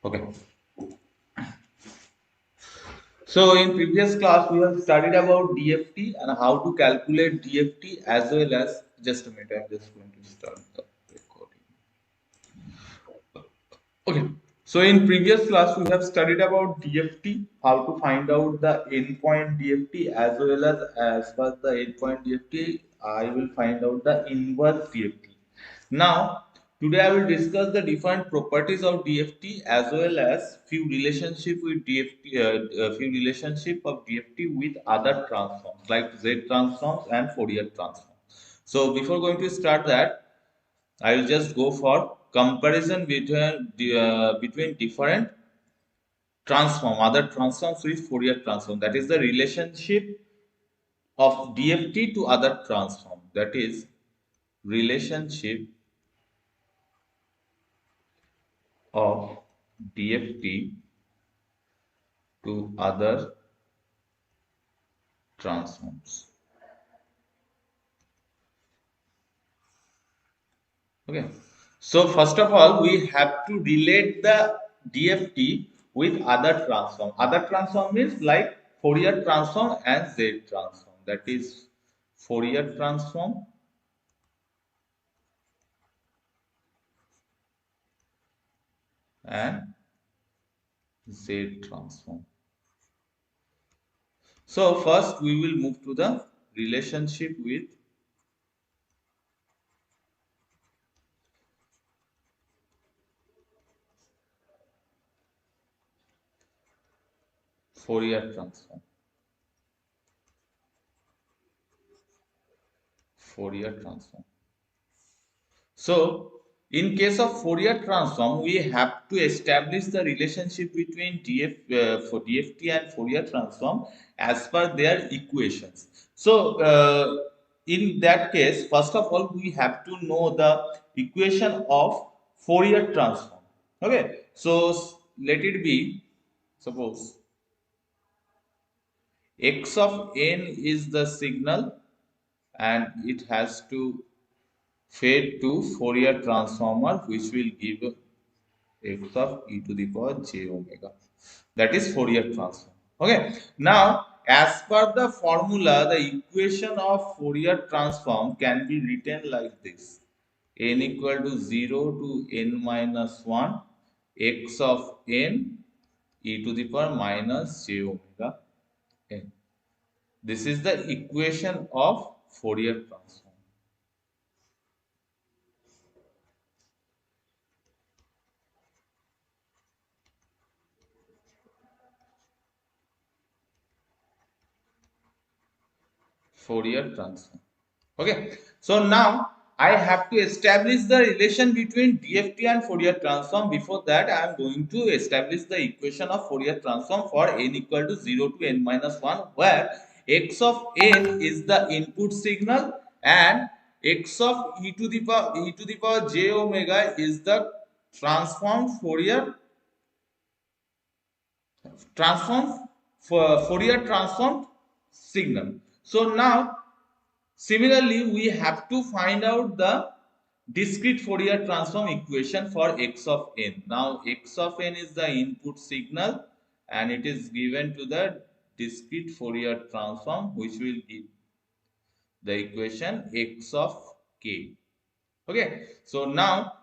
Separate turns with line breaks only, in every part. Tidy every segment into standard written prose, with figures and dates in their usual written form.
Okay. So in previous class we have studied about DFT and how to calculate DFT as well as just a minute. I'm just going to start the recording. Okay. So in previous class we have studied about DFT, how to find out the endpoint DFT as well as per the endpoint DFT, I will find out the inverse DFT. Now today I will discuss the different properties of DFT as well as few relationship with DFT, few relationship of DFT with other transforms like Z transforms and Fourier transforms. So before going to start that, I will just go for comparison between different transform, other transforms with Fourier transform. That is the relationship of DFT to other transform. That is relationship of DFT to other transforms. Okay. So first of all, we have to relate the DFT with other transform. Other transform means like Fourier transform and Z transform. That is Fourier transform and Z transform. So first we will move to the relationship with Fourier transform. Fourier transform. So, in case of Fourier transform, we have to establish the relationship between for DFT and Fourier transform as per their equations. So, in that case, first of all, we have to know the equation of Fourier transform. Okay, so let it be, suppose x of n is the signal and it has to fed to Fourier transformer which will give x of e to the power j omega. That is Fourier transform. Okay. Now, as per the formula, the equation of Fourier transform can be written like this: n equal to 0 to n minus 1 x of n e to the power minus j omega n. This is the equation of Fourier transform. Fourier transform. Okay, so now I have to establish the relation between DFT and Fourier transform. Before that, I am going to establish the equation of Fourier transform for n equal to 0 to n minus 1, where x of n is the input signal and x of e to the power j omega is the transform Fourier transform signal. So now similarly, we have to find out the discrete Fourier transform equation for x of n. Now, x of n is the input signal and it is given to the discrete Fourier transform which will give the equation x of k. Okay, so now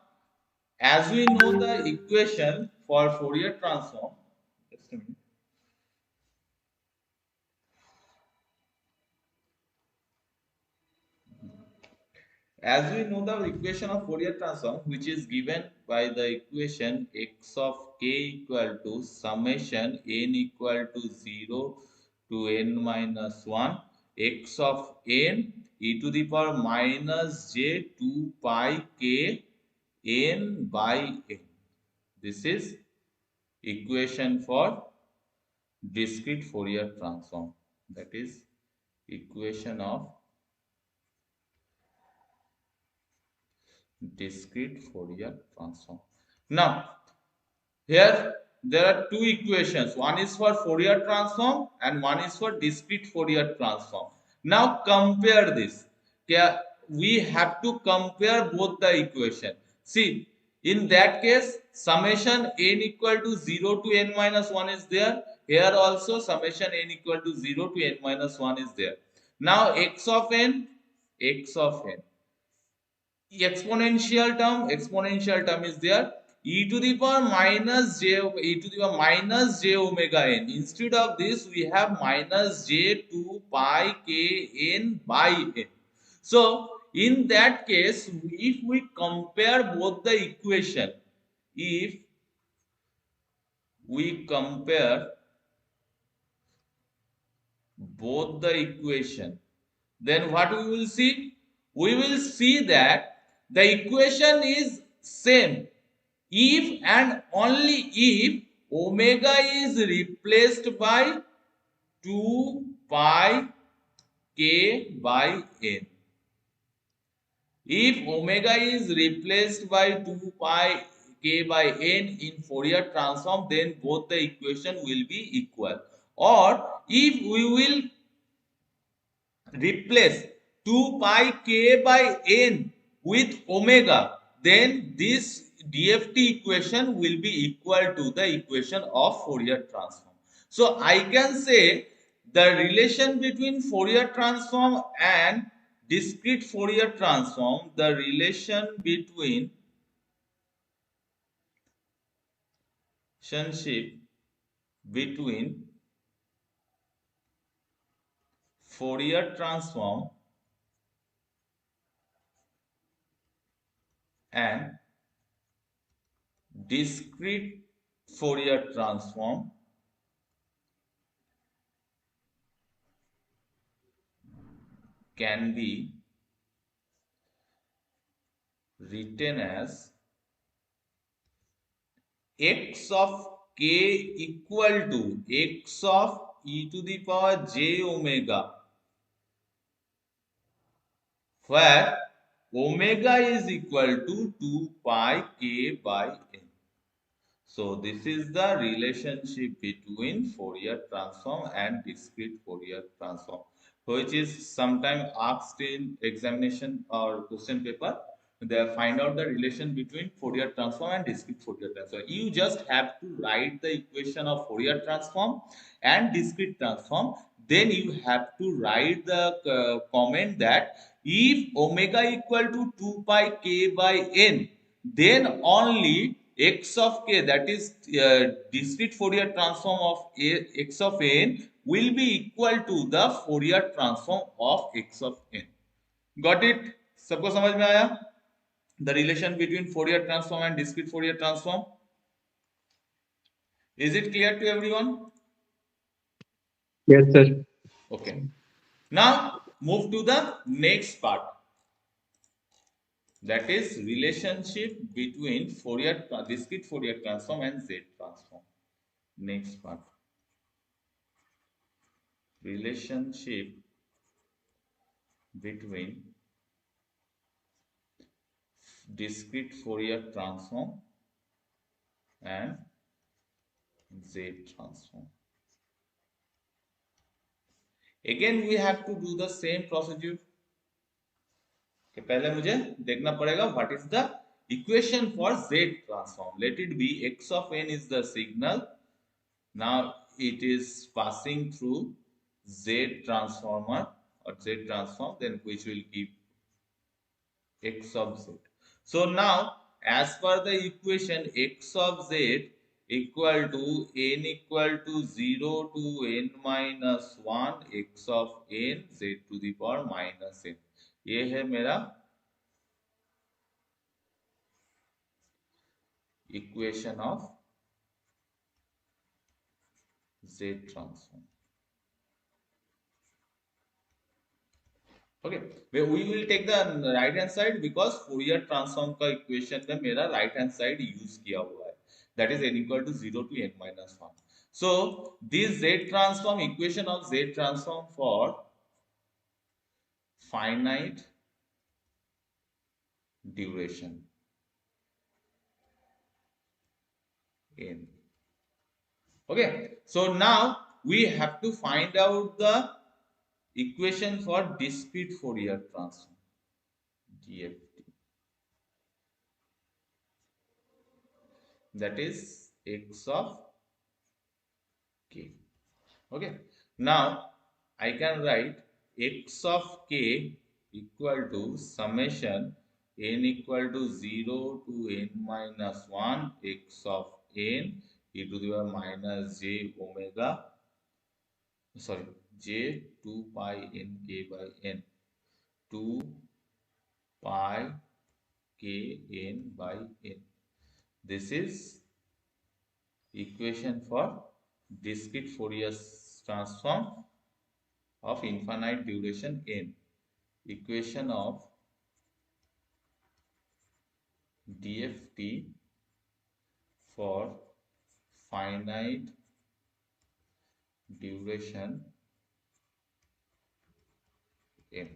as we know the equation for Fourier transform, just a minute. As we know the equation of Fourier transform, which is given by the equation x of k equal to summation n equal to 0 to n minus 1 x of n e to the power minus j 2 pi k n by n. This is equation for discrete Fourier transform. That is equation of discrete Fourier transform. Now, here there are two equations. One is for Fourier transform and one is for discrete Fourier transform. Now, compare this. We have to compare both the equation. See, In that case, summation n equal to 0 to n minus 1 is there. Here also summation n equal to 0 to n minus 1 is there. Now x of n, exponential term is there. E to the power minus j, e to the power minus j omega n. Instead of this, we have minus j 2 pi k n by n. So in that case, if we compare both the equation, if we compare both the equation, then what we will see? We will see that the equation is same if and only if omega is replaced by 2 pi k by n. If omega is replaced by 2 pi k by n in Fourier transform, then both the equation will be equal. Or if we will replace 2 pi k by n with omega, then this DFT equation will be equal to the equation of Fourier transform. So I can say the relation between Fourier transform and discrete Fourier transform, the relationship between Fourier transform and discrete Fourier transform can be written as x of k equal to x of e to the power j omega, where omega is equal to 2 pi k by n. So this is the relationship between Fourier transform and discrete Fourier transform, which is sometimes asked in examination or question paper. They find out the relation between Fourier transform and discrete Fourier transform. You just have to write the equation of Fourier transform and discrete transform. Then you have to write the comment that if omega equal to 2 pi k by n, then only x of k, that is discrete Fourier transform of x of n, will be equal to the Fourier transform of x of n. Got it? सबको समझ में आया? The relation between Fourier transform and discrete Fourier transform. Is it clear to everyone?
Yes, sir.
Okay. Now move to the next part. That is relationship between discrete Fourier transform and Z transform. Next part. Relationship between discrete Fourier transform and Z transform. Again we have to do the same procedure. कि पहले मुझे देखना पड़ेगा what is the equation for Z transform. Let it be x of n is the signal. Now it is passing through Z transformer or Z transform, then which will give x of z. So now as per the equation, x of z equal to n equal to 0 to n minus 1 x of n z to the power minus n. ये है मेरा equation of z transform. Okay, we will take the right hand side because Fourier transform का equation में मेरा right hand side use किया हुआ है, that is n equal to 0 to n minus 1. So this Z transform, equation of Z transform for finite duration n. Okay, so now we have to find out the equation for discrete Fourier transform, DFT. that is x of k. Okay, now I can write x of k equal to summation n equal to 0 to n minus 1 x of n e to the power minus j omega, sorry, j 2 pi n k by n, 2 pi k n by n. This is equation for discrete Fourier transform of infinite duration n. Equation of DFT for finite duration n.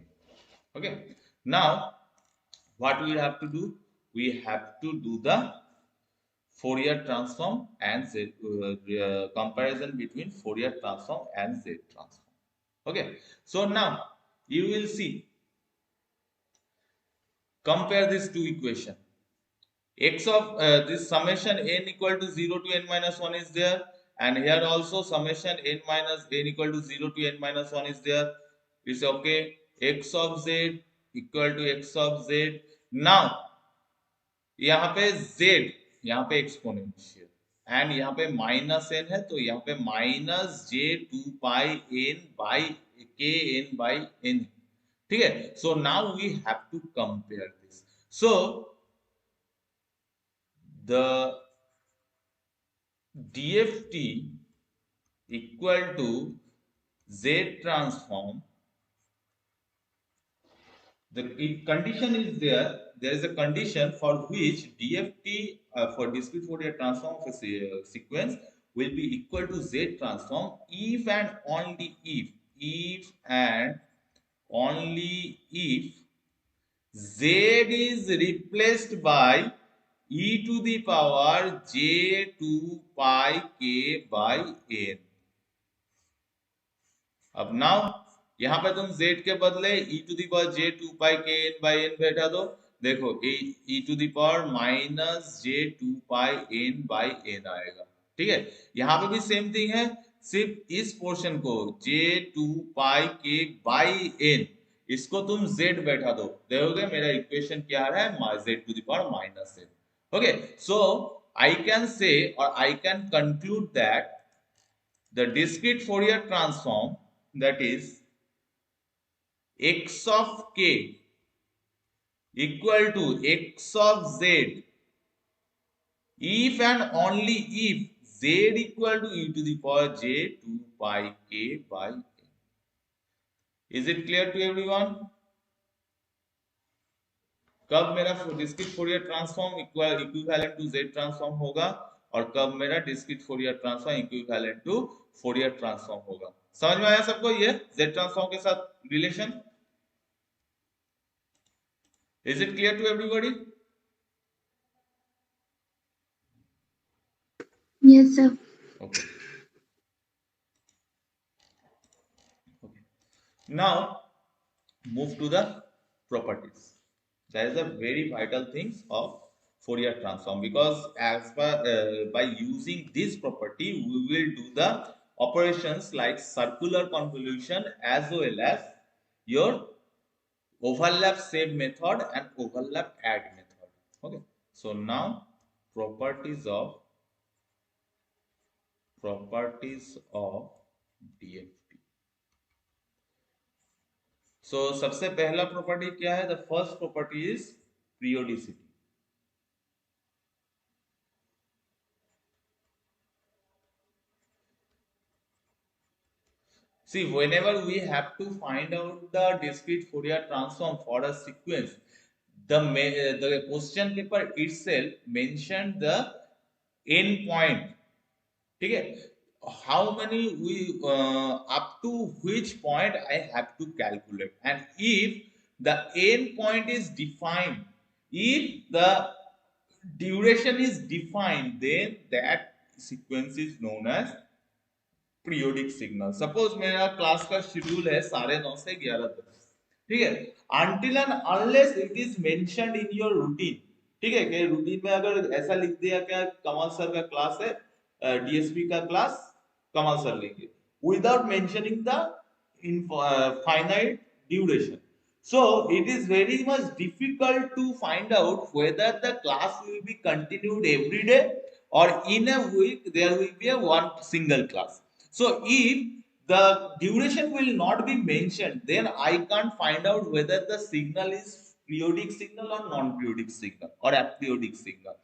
Okay. Now, what we have to do? We have to do the Fourier transform and Z, comparison between Fourier transform and Z transform. Okay. So now you will see, compare these two equations. X of this summation n equal to 0 to n minus 1 is there, and here also summation n minus n equal to 0 to n minus 1 is there. It's okay. X of z equal to x of z. Now यहाँ पे z, यहाँ पे exponential and यहाँ पे minus n है, तो यहाँ पे minus j 2 pi n by k n by n. ठीक है. So now we have to compare this. So the DFT equal to Z transform, the condition is there. There is a condition for which DFT for discrete Fourier transform of a sequence will be equal to Z transform if and only if Z is replaced by e to the power j 2 pi k by n. अब now यहां पे तुम z के बदले e to the power j 2 pi k n by n बैठा दो. देखो e to the power minus j 2 pi n by n आएगा. ठीक है. यहां पे भी सेम थिंग है, सिर्फ इस पोर्शन को j 2 pi k by n इसको तुम z बैठा दो. देखोगे मेरा इक्वेशन क्या आ रहा है, z to the power minus n. Okay, so I can say or I can conclude that the discrete Fourier transform, that is x of k equal to x of z if and only if z equal to e to the power j 2 pi k by n. Is it clear to everyone? कब मेरा discrete Fourier transform equivalent to Z transform होगा और कब मेरा discrete Fourier transform equivalent to Fourier transform होगा. समझ में आया सबको ये जेड ट्रांसफॉर्म के साथ relation? Is it clear to everybody?
Yes, sir.
Okay. Okay. Now move to the properties. That is a very vital thing of Fourier transform, because as per by using this property we will do the operations like circular convolution as well as your overlap save method and overlap add method. Okay. So now properties of DFT. So सबसे पहला property क्या है? The first property is periodicity. See, whenever we have to find out the discrete Fourier transform for a sequence, the question paper itself mentioned the end point. ठीक है. How many we up to which point I have to calculate, and if the end point is defined, if the duration is defined, then that sequence is known as periodic signal. Suppose मेरा class का schedule है 9:30 से 11:10. ठीक है. Until and unless it is mentioned in your routine, ठीक है, कि routine में अगर ऐसा लिख दिया क्या कमल सर का क्लास है, डीएसपी का क्लास कमल सर लेंगे, without mentioning the finite duration. So it is very much difficult to find out whether the class will be continued every day or in a week there will be a one single class. So if the duration will not be mentioned, then I can't find out whether the signal is periodic signal or non-periodic signal or aperiodic signal.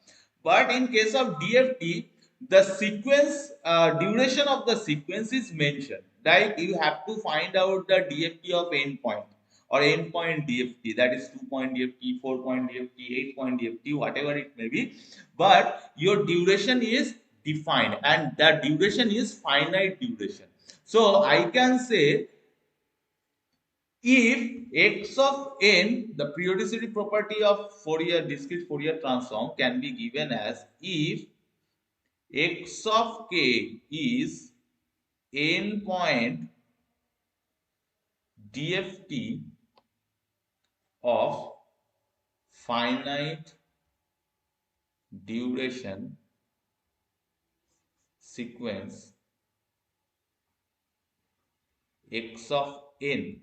But in case of DFT, the sequence duration of the sequence is mentioned. Like you have to find out the DFT of endpoint or endpoint DFT, that is 2-point DFT, 4-point DFT, 8-point DFT, whatever it may be. But your duration is defined and that duration is finite duration. So I can say if x of n, the periodicity property of Fourier discrete Fourier transform can be given as if x of k is n point DFT of finite duration sequence x of n,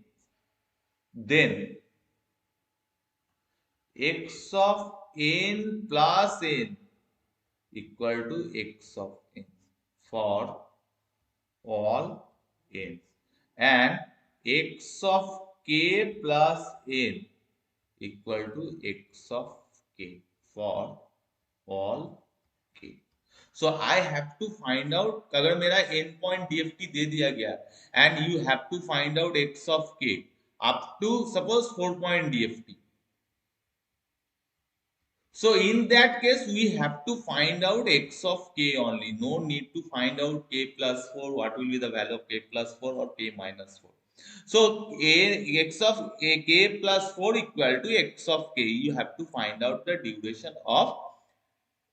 then x of n plus n equal to x of n for all n, and x of k plus n equal to x of k for all k. So I have to find out, अगर मेरा n point DFT दे दिया गया and you have to find out x of k up to suppose 4-point DFT. So in that case, we have to find out x of k only. No need to find out k plus 4. What will be the value of k plus 4 or k minus 4? So x of k plus 4 equal to x of k. You have to find out the duration of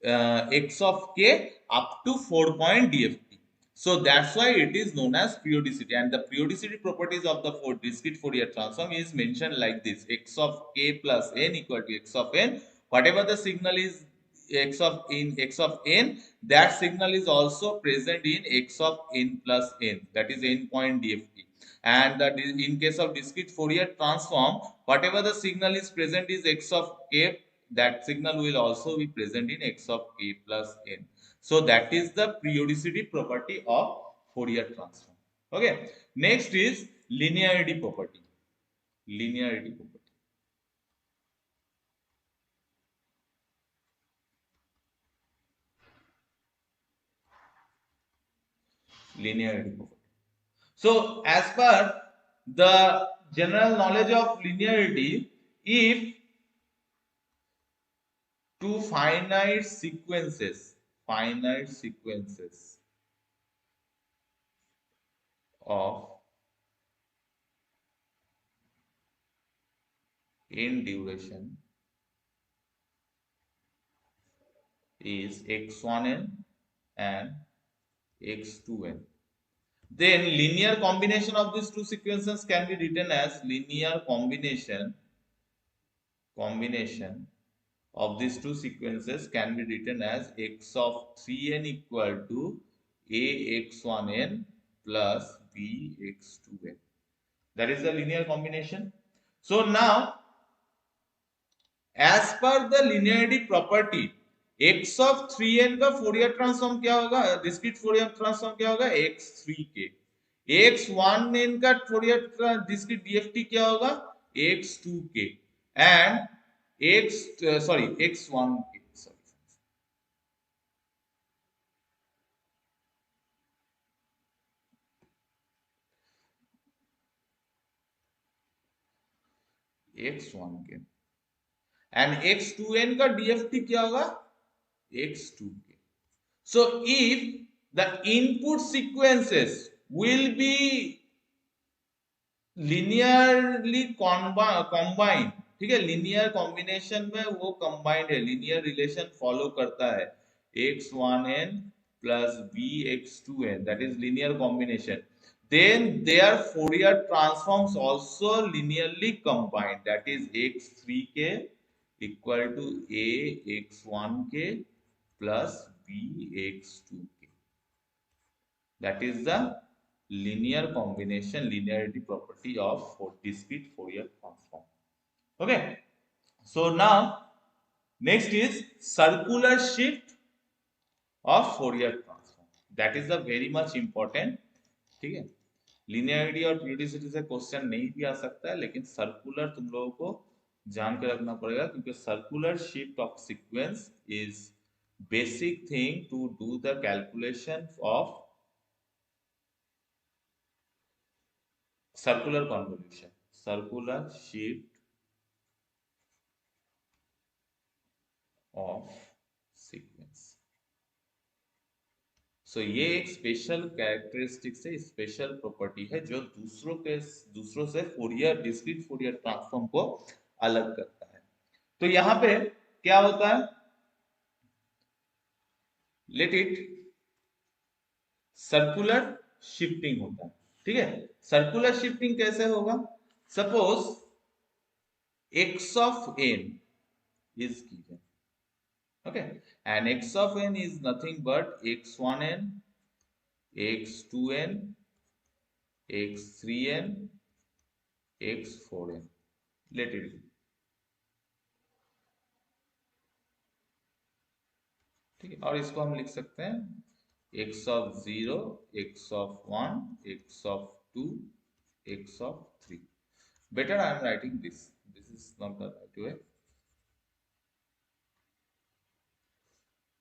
x of k up to 4-point DFT. So that's why it is known as periodicity, and the periodicity properties of the discrete Fourier transform is mentioned like this: x of k plus n equal to x of n. Whatever the signal is x of n, that signal is also present in x of n plus n, that is n point DFT. And that is in case of discrete Fourier transform, whatever the signal is present is x of k, that signal will also be present in x of k plus n. So that is the periodicity property of Fourier transform. Okay. Next is linearity property. Linearity property. Linearity property. So as per the general knowledge of linearity, if two finite sequences of n duration is x1n and x2n, then linear combination of these two sequences can be written as linear combination of these two sequences can be written as x of 3n equal to ax1n plus bx2n. That is the linear combination. So now, as per the linearity property, x of 3n का Fourier transform क्या होगा, discrete Fourier transform क्या होगा, x3k. x1n का Fourier discrete DFT क्या होगा, x2k. and x1k, sorry, x1k, and x2n का DFT क्या होगा, x2k. So if the input sequences will be linearly combined, ठीक है, linear combination में वो combined है, linear relation follow करता है, x1n plus bx2n, that is linear combination, then their Fourier transforms also linearly combined, that is x3k equal to a x1k plus b x2k. That is the linear combination, linearity property of discrete Fourier transform. Okay, so now next is circular shift of Fourier transform. That is the very much important. ठीक है, linearity और periodicity से question नहीं भी आ सकता है, लेकिन circular तुम लोगों को जान के रखना पड़ेगा, क्योंकि circular shift of sequence is basic thing to do the calculation of circular convolution. Circular shift of sequence. So ये एक स्पेशल कैरेक्टरिस्टिक्स है, स्पेशल प्रॉपर्टी है जो दूसरों से फोरियर डिस्क्रीट फोरियर ट्रांसफॉर्म को अलग करता है. तो यहां पे क्या होता है, लेट इट सर्कुलर शिफ्टिंग होता है. ठीक है, सर्कुलर शिफ्टिंग कैसे होगा? Suppose x of n is given. Okay, and x of n is nothing but x1n, x2n, x3n, x4n. Let it be. ठीक है, और इसको हम लिख सकते हैं x of 0, x of 1, x of 2, x of 3. Better I am writing this. This is not the right way.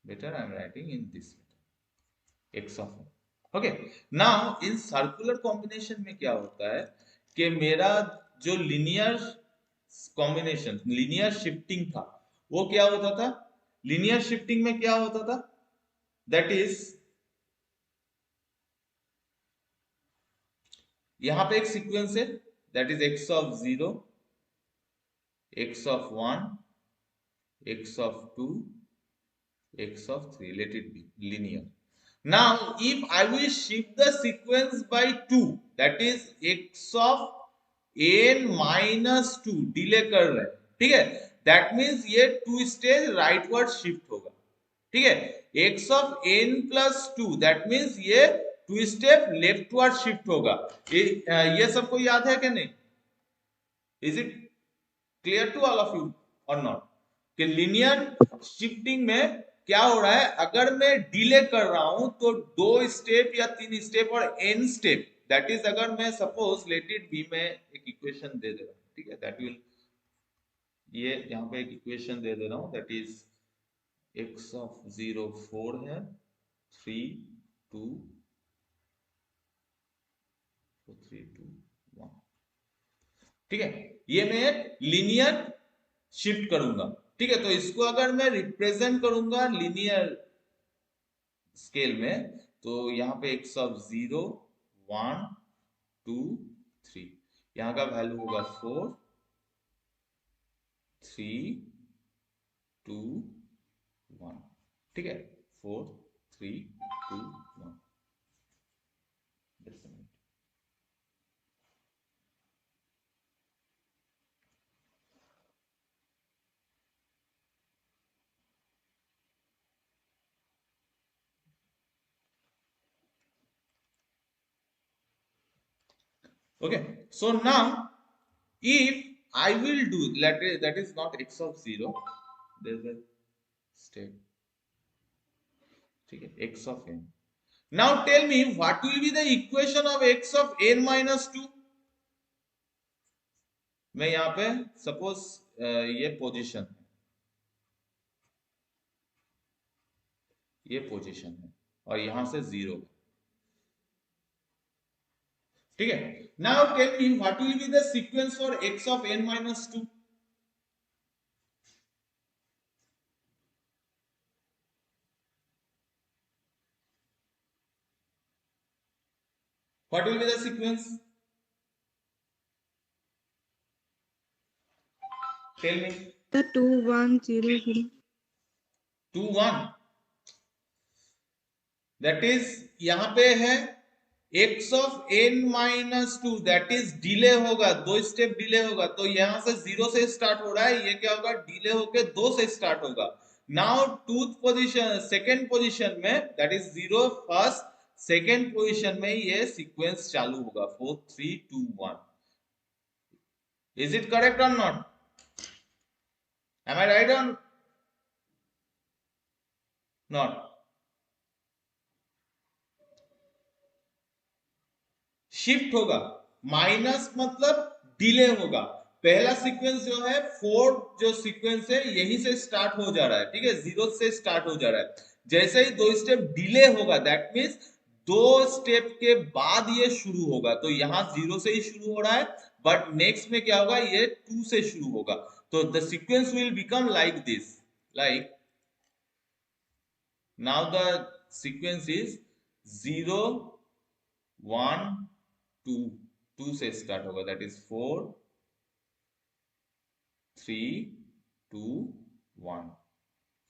Better I am writing in this way. X of 1. Okay, now in circular combination में क्या होता है कि मेरा जो linear combination, linear shifting था, वो क्या होता था? लीनियर शिफ्टिंग में क्या होता था? दैट इज, यहां पे एक सीक्वेंस है, that is x of 0, x of 1, x of 2, x of 3. Let it be linear. Now, if I will shift the sequence by 2, that is x of n minus 2, delay कर रहे हैं, ठीक है, that means ये 2 stage rightward shift होगा. ठीक है, x of n plus 2, that means ये 2 स्टेप लेफ्टवर्ड शिफ्ट होगा. ये सबको याद है कि नहीं? Is it clear to all of you और नॉट? कि लीनियर शिफ्टिंग में क्या हो रहा है, अगर मैं डिले कर रहा हूं तो 2 स्टेप या 3 स्टेप और n स्टेप, दैट इज अगर मैं सपोज लेट इट बी, मैं एक इक्वेशन दे दे रहा हूं, ठीक है, दैट विल, ये यहां पे एक इक्वेशन दे दे रहा हूं, दैट इज x of 0 4 है, 3 2 3 2 1. ठीक है, ये मैं लीनियर शिफ्ट करूंगा. ठीक है, तो इसको अगर मैं रिप्रेजेंट करूंगा लीनियर स्केल में, तो यहाँ पे x of 0 1 2 3, यहाँ का वैल्यू होगा 4 3 2 1. ठीक है, 4 3 2 1. Okay, so now if I will do, that is not x of 0, there is a step, ठीक है, x of n. Now tell me what will be the equation of x of n minus 2. मैं यहाँ पे suppose ये position है, ये position है, और यहां से 0. ठीक है, now tell me what will be the sequence for x of n minus 2. What will be the sequence? Tell me.
The 2 1 0 0.
2 1, that is यहां पे है x of n minus two that is delay होगा, 2 step delay होगा, तो यहां से 0 से start हो रहा है, ये क्या होगा, डिले होके 2 से स्टार्ट होगा। Now tooth position second position में that is 0 first, second position में ये सीक्वेंस चालू होगा 4 3 2 1। इज इट करेक्ट और नॉट? एम आई राइट और नॉट? शिफ्ट होगा, माइनस मतलब डिले होगा। पहला सीक्वेंस जो है 4 जो सीक्वेंस है यहीं से स्टार्ट हो जा रहा है, ठीक है, 0 से स्टार्ट हो जा रहा है। जैसे ही 2 स्टेप डिले होगा दैट मींस 2 स्टेप के बाद ये शुरू होगा, तो यहां 0 से ही शुरू हो रहा है, बट नेक्स्ट में क्या होगा, ये 2 से शुरू होगा। तो the sequence will become like this, like now the sequence is 0 1 2, 2 से स्टार्ट होगा दैट इज 4 3 2 1,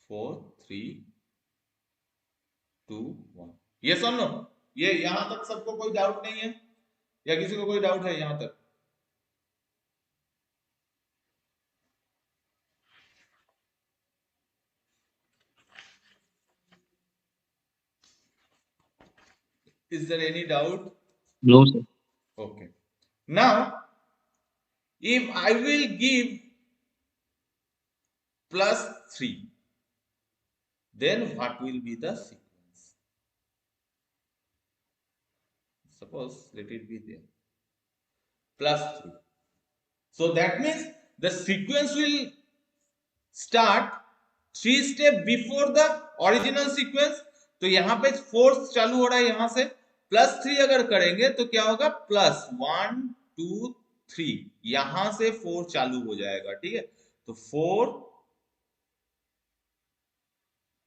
4 3 2 1। ये सुन लो, ये यहां तक सबको कोई डाउट नहीं है या किसी को कोई डाउट है यहां तक? Is there any doubt?
No, sir.
Okay. Now, if I will give plus 3, then what will be the sequence? Suppose let it be there. Plus 3. So that means the sequence will start 3 step before the original sequence। तो यहां पे 4 चालू हो रहा है यहां से, plus 3 अगर करेंगे तो क्या होगा, प्लस 1 2 3, यहां से 4 चालू हो जाएगा, ठीक है। तो 4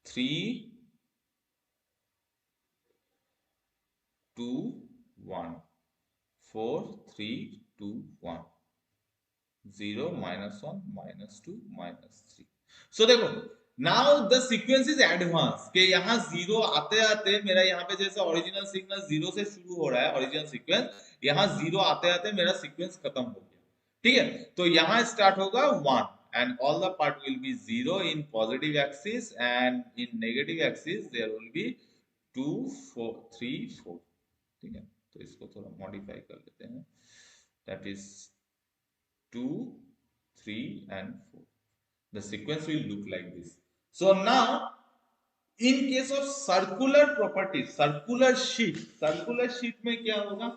3 2 1, 4 3 2 1, 0 -1 -2 -3। सो देखो now the sequence is advance के यहां 0 आते आते मेरा यहाँ पे जैसे ओरिजिनल सिग्नल 0 से शुरू हो रहा है ओरिजिनल सीक्वेंस, यहाँ 0 आते आते मेरा सीक्वेंस खत्म हो गया, ठीक है। तो यहाँ स्टार्ट होगा 1 and all the part will be 0 in positive axis and in negative axis there will be 2 4 3 4, ठीक है। तो इसको थोड़ा मॉडिफाई कर लेते हैं, that is 2 3 and 4। The sequence will look like this। So now in case of circular properties, circular sheet में क्या होगा,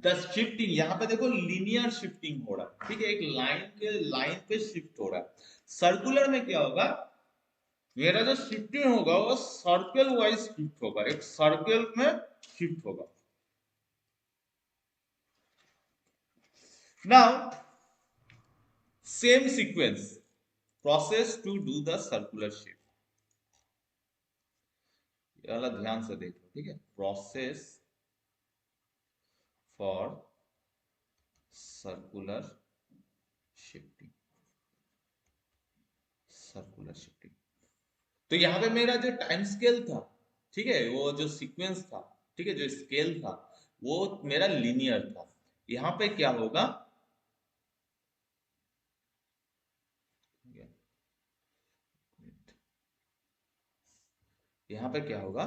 द शिफ्टिंग, यहां पे देखो लीनियर शिफ्टिंग हो रहा है, ठीक है, एक लाइन पे शिफ्ट हो रहा है। सर्कुलर में क्या होगा, मेरा जो शिफ्टिंग होगा वो सर्कल वाइज शिफ्ट होगा, एक सर्कल में शिफ्ट होगा। Now same sequence process to do the circular shift, ये वाला ध्यान से देखो, ठीक है, process for circular shifting, circular shifting. तो यहां पे मेरा जो टाइम स्केल था, ठीक है, वो जो सीक्वेंस था, ठीक है, जो स्केल था वो मेरा लीनियर था। यहां पे क्या होगा, यहां पे क्या होगा,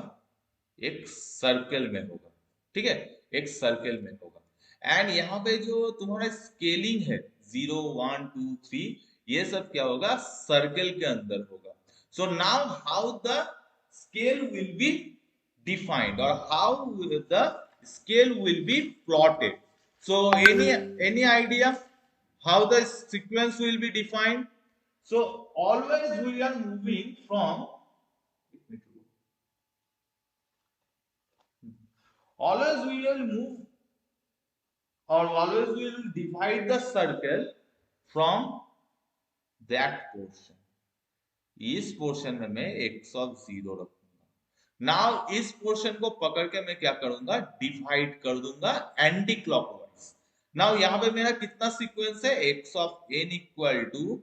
एक सर्कल में होगा, ठीक है, एक सर्कल में होगा। एंड यहाँ पे जो तुम्हारा स्केलिंग है 0 1 2 3, ये सब क्या होगा, सर्कल के अंदर होगा। So now how the scale will be defined or how the scale will be plotted? So any idea how the sequence will be defined? So always we are moving from, always we will move or always we will divide the circle from that portion। इस portion में मैं x of 0 रखूंगा। Now इस portion को पकड़ के मैं क्या करूंगा, डिवाइड कर दूंगा एंटी क्लॉकवाइज। नाउ यहां पे मेरा कितना सीक्वेंस है, x of n equal to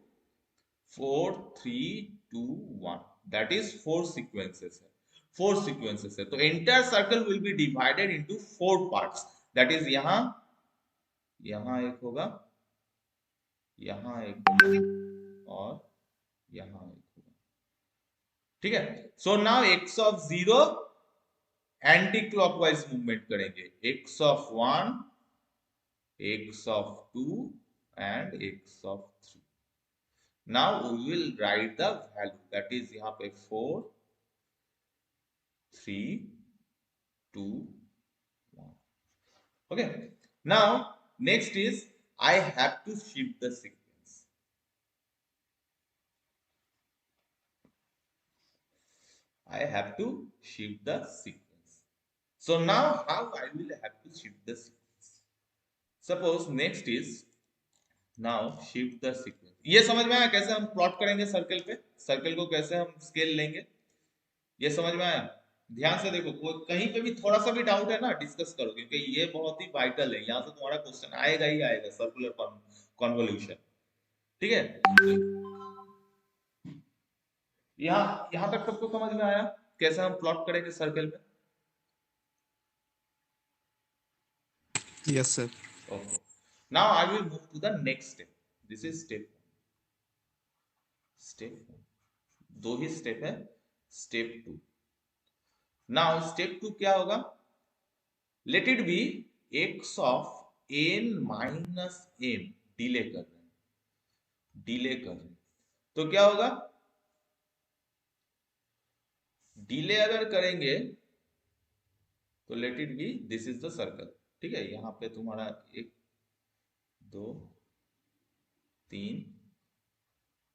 4 3 2 1, that is 4 sequences है। 4 सीक्वेंसेस है, तो entire circle will be divided into 4 parts, that is यहां एक होगा, यहां एक होगा और यहां एक होगा, ठीक है। So now x of 0 anti clockwise movement करेंगे, x of 1, x of 2 and x of 3. Now we will write the value, that is यहाँ पे 4, 3, 2, 1. Okay. Now next is I have to shift the sequence. I have to shift the sequence. So now how I will have to shift the sequence? Suppose next is now shift the sequence. ये समझ में आया कैसे हम plot करेंगे circle पे, circle को कैसे हम स्केल लेंगे, ये समझ में आया? ध्यान से देखो, कोई कहीं पे भी थोड़ा सा भी डाउट है ना, डिस्कस करो, क्योंकि ये बहुत ही वाइटल है, यहाँ से तुम्हारा क्वेश्चन आएगा ही आएगा, सर्कुलर कन्वोल्यूशन, ठीक है। यहाँ तक सबको समझ में आया कैसे हम प्लॉट करेंगे सर्कल में?
Yes, sir.
Okay. Now I will move to the next step. This is step 1. Step 1. दो ही स्टेप है, स्टेप 2. नाउ स्टेप 2 क्या होगा? Late it B x of n minus m, delay कर रहे हैं, डिले कर रहे हैं, तो क्या होगा? डिले अगर करेंगे तो late it B, this is the circle, ठीक है। यहां पे तुम्हारा 1 2 3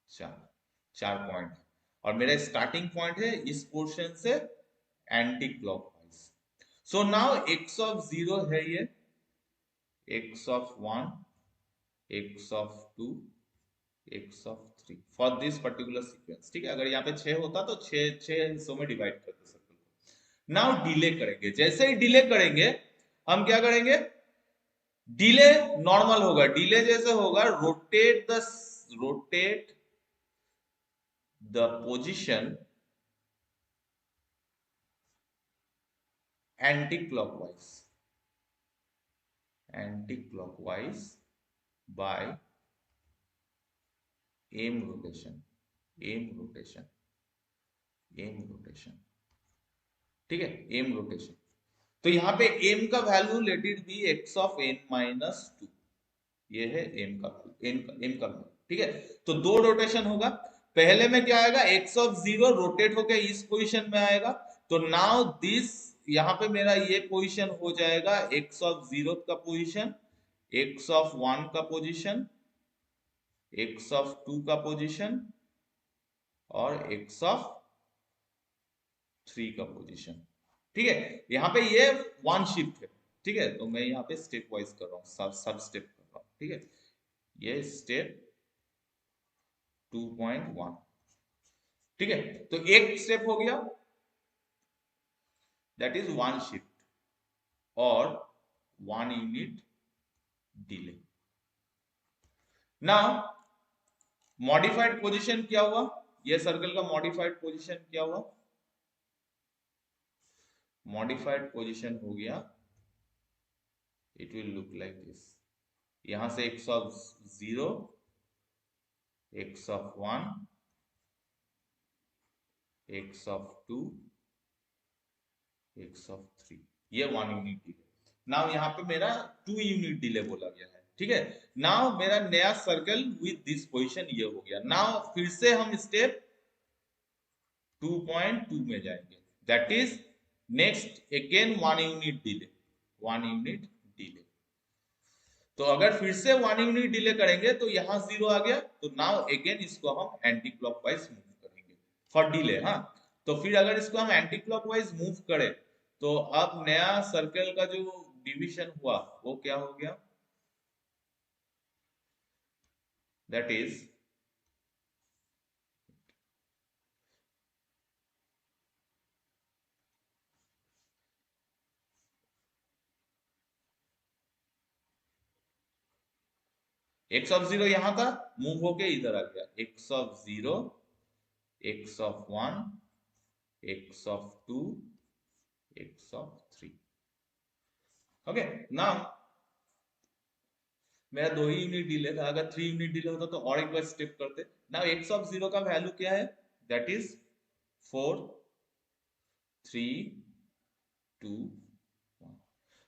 4 पॉइंट है, और मेरा स्टार्टिंग पॉइंट है इस पोर्शन से anti clockwise. So now x of 0 है ये, x of 1, x of 2, x of 3 for this particular sequence, ठीक है। अगर यहाँ पे 6 होता तो 6 हिस्सों में डिवाइड करते सर्कल को। नाउ डिले करेंगे, जैसे ही डिले करेंगे हम क्या करेंगे? डिले नॉर्मल होगा, डिले जैसे होगा, rotate the position anti-clockwise by m rotation, ठीक है, m रोटेशन। तो यहाँ पे m का value late it B x of n minus 2, ये है m का वैल्यू, ठीक है। तो दो रोटेशन होगा, पहले में क्या आएगा? x ऑफ 0 रोटेट होकर इस पोजीशन में आएगा, तो नाउ दिस, यहाँ पे मेरा ये पोजीशन हो जाएगा x ऑफ 0 का पोजीशन, x ऑफ 1 का पोजीशन, x ऑफ 2 का पोजीशन और x ऑफ 3 का पोजीशन, ठीक है। यहाँ पे ये वन शिफ्ट है, ठीक है, तो मैं यहाँ पे स्टेप वाइज कर रहा हूँ, सब स्टेप कर रहा हूँ, ठीक है। ये स्टेप 2.1, ठीक है। तो एक स्टेप हो गया, दैट इज वन शिफ्ट और 1 unit delay. Now modified position क्या हुआ? ये सर्कल का मॉडिफाइड पोजीशन क्या हुआ? मॉडिफाइड पोजीशन हो गया, it will look like this. यहां से x of 0, x of 1, x of 2, x of 3, ये 1 यूनिट डिले। नाउ यहाँ पे मेरा 2 यूनिट डिले बोला गया है, ठीक है। नाउ मेरा नया सर्कल विद दिस पोजीशन ये हो गया। नाउ फिर से हम स्टेप 2.2 में जाएंगे, that is next again 1 unit delay, 1 unit delay. तो अगर फिर से 1 यूनिट डिले करेंगे तो यहां 0 आ गया, तो नाउ अगेन इसको हम एंटी क्लॉकवाइज मूव करेंगे फॉर डिले। हाँ, तो फिर अगर इसको हम एंटी क्लॉकवाइज मूव करें तो अब नया सर्कल का जो डिवीजन हुआ वो क्या हो गया? दैट इज x ऑफ 0 यहां था, मूव होके इधर आ गया, x of 0, x of 1, x of 2, x of 3. Okay, now मेरा 2 ही यूनिट डिले था, अगर 3 यूनिट डिले होता तो और एक बार स्टेप करते। नाउ x ऑफ 0 का वैल्यू क्या है, दैट इज 4 3 2 1।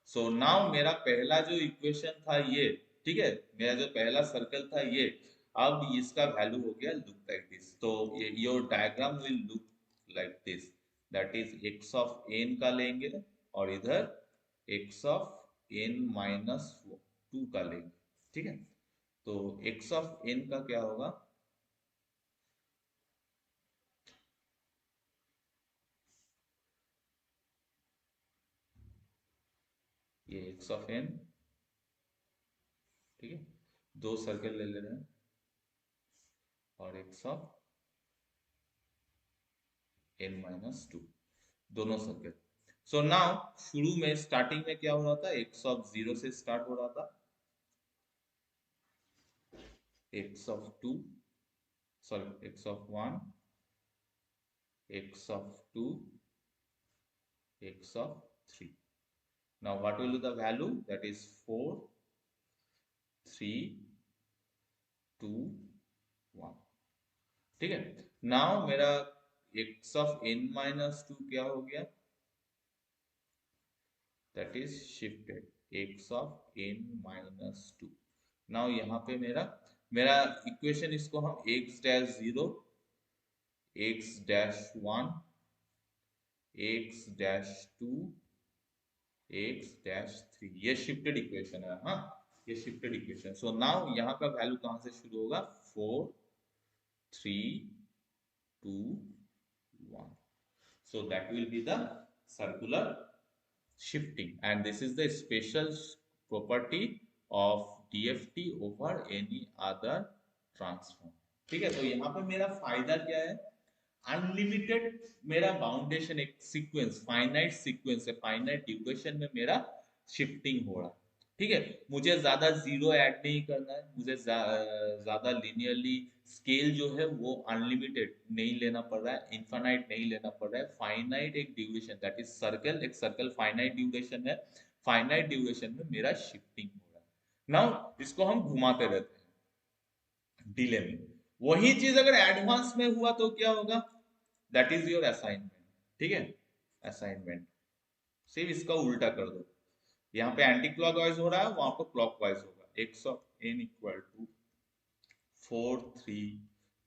सो नाउ मेरा पहला जो इक्वेशन था ये, ठीक है, मेरा जो पहला सर्कल था ये, अब इसका वैल्यू हो गया लुक लाइक दिस। तो your diagram will look like this, that is x of n का लेंगे और इधर x ऑफ n माइनस 2 का लेंगे, ठीक है। तो x ऑफ n का क्या होगा, ये x ऑफ n, ठीक है, दो सर्कल ले रहे हैं और x ऑफ n माइनस 2, दोनों सर्कल। सो नाउ शुरू में स्टार्टिंग में क्या हो रहा था, x ऑफ 0 से स्टार्ट हो रहा था, x of 2, sorry x of 1, x of 2, x of 3. Now what will be the value, that is 4 3 2 1, ठीक है। नाउ मेरा x of n minus 2 क्या हो गया, that is shifted x of n minus 2। Now यहाँ पे मेरा मेरा इक्वेशन, इसको हम x dash 0, x dash 1, x dash 2, x dash 3, ये शिफ्टेड इक्वेशन है, हाँ ये शिफ्टेड इक्वेशन। सो नाउ यहाँ का वैल्यू कहां से शुरू होगा, 4 3 2 1। So that will be the circular shifting, and this is the special property of DFT over any other transform, ठीक है। तो यहाँ पे मेरा फायदा क्या है, अनलिमिटेड मेरा बाउंडेशन, एक सीक्वेंस, फाइनाइट सीक्वेंस है, फाइनाइट ड्यूरेशन में मेरा शिफ्टिंग हो रहा है, ठीक है। मुझे ज्यादा जीरो ऐड नहीं करना है, मुझे ज्यादा लिनियरली स्केल जो है वो अनलिमिटेड नहीं लेना पड़ रहा है, इनफाइनाइट नहीं लेना पड़ रहा है, फाइनाइट एक ड्यूरेशन, दैट इज सर्कल, एक सर्कल फाइनाइट ड्यूरेशन है, फाइनाइट ड्यूरेशन में मेरा शिफ्टिंग हो रहा है। नाउ इसको हम घुमाते रहते हैं डिले में। वही चीज अगर एडवांस में हुआ तो क्या होगा, दैट इज योर असाइनमेंट, ठीक है, असाइनमेंट। सिर्फ इसका उल्टा कर दो, यहाँ पे एंटी क्लॉकवाइज हो रहा है, वहां पर क्लॉकवाइज होगा। x of n equal to 4 3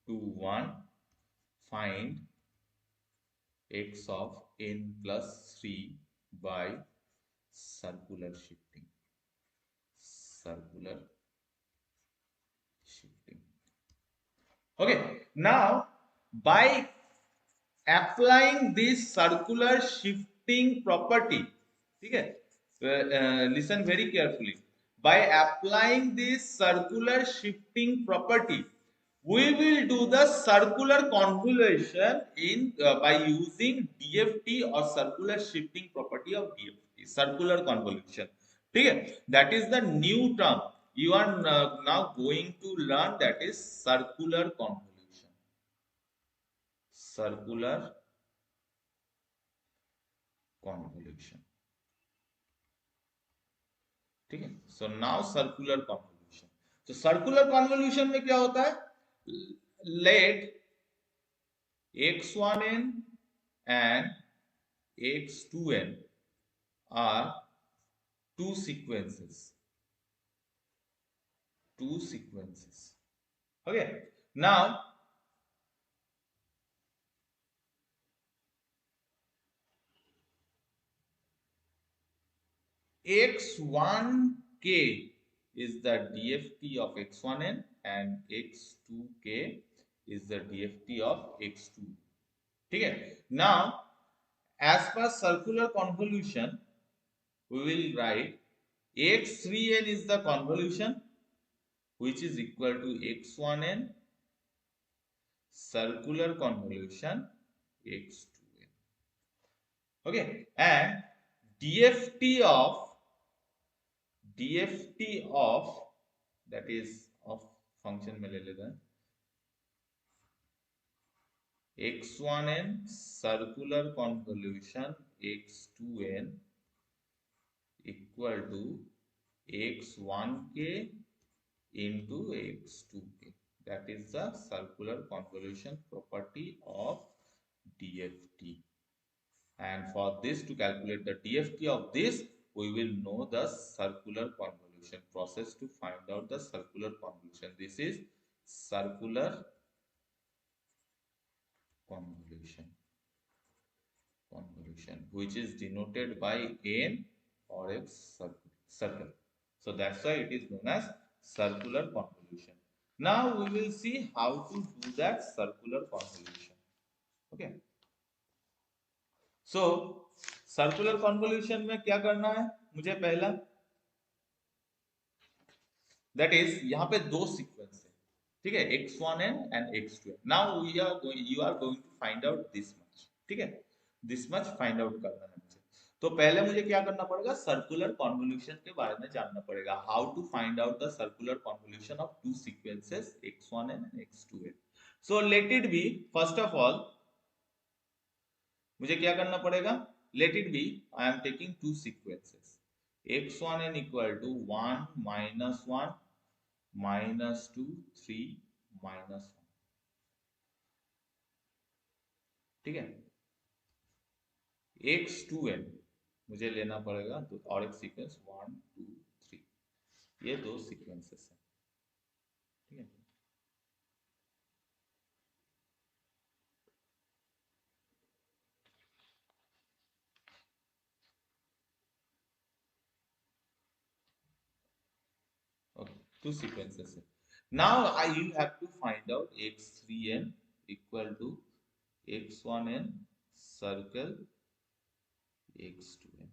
2 1, find x of n plus 3 by circular shifting, circular shifting. okay, now by applying this circular shifting property, ठीक है, listen very carefully, by applying this circular shifting property we will do the circular convolution in by using DFT or circular shifting property of DFT, circular convolution, ठीक है। that is the new term you are now going to learn, that is circular convolution, circular convolution, ठीक है। So now circular convolution, तो circular convolution में क्या होता है, late x1n and x2n are two sequences, okay। now x1k is the DFT of x1n and x2k is the DFT of x2, ठीक है। now as per circular convolution we will write x3n is the convolution which is equal to x1n circular convolution x2n, okay। and DFT of that is of function में ले लेते हैं, x1n circular convolution x2n equal to x1k into x2k. That is the circular convolution property of DFT. And for this, to calculate the DFT of this, we will know the circular convolution process to find out the circular convolution. This is circular convolution, which is denoted by n or x circle. So that's why it is known as circular convolution. Now we will see how to do that circular convolution. Okay. So circular convolution में क्या करना है मुझे पहला, that is यहाँ पे दो sequence है, ठीक है, x1n and x2n. Now we are going, you are going to find out this much, ठीक है, दिस मच फाइंड आउट करना है मुझे. तो पहले मुझे क्या करना पड़ेगा, सर्कुलर कॉन्वोल्यूशन के बारे में जानना पड़ेगा. How to find out the circular convolution of two sequences x1n and x2n. So let it be, first of all मुझे क्या करना पड़ेगा, let it be, I am taking two sequences x1n equal to 1 minus 1 minus 2 3 minus 1, ठीक है. x2n मुझे लेना पड़ेगा तो और एक सीक्वेंस 1 2 3, ये दो सीक्वेंसेस हैं, ठीक है. Okay, two sequences. Now you have to find out x3n equal to x1n circle x2n.